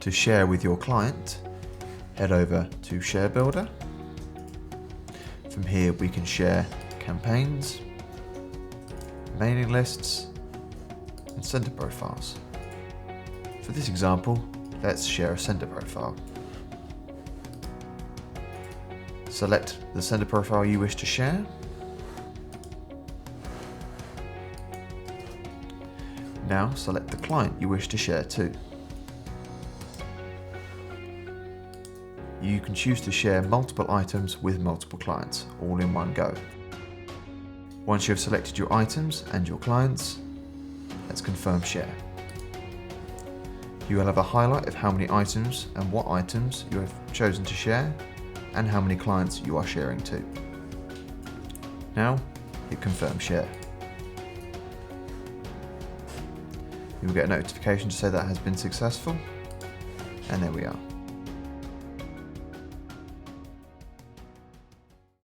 To share with your client, head over to Share Builder. From here we can share campaigns, mailing lists, and sender profiles. For this example, let's share a sender profile. Select the sender profile you wish to share. Now select the client you wish to share to. You can choose to share multiple items with multiple clients, all in one go. Once you have selected your items and your clients, let's confirm share. You will have a highlight of how many items and what items you have chosen to share and how many clients you are sharing to. Now, hit confirm share. You will get a notification to say that has been successful, and there we are.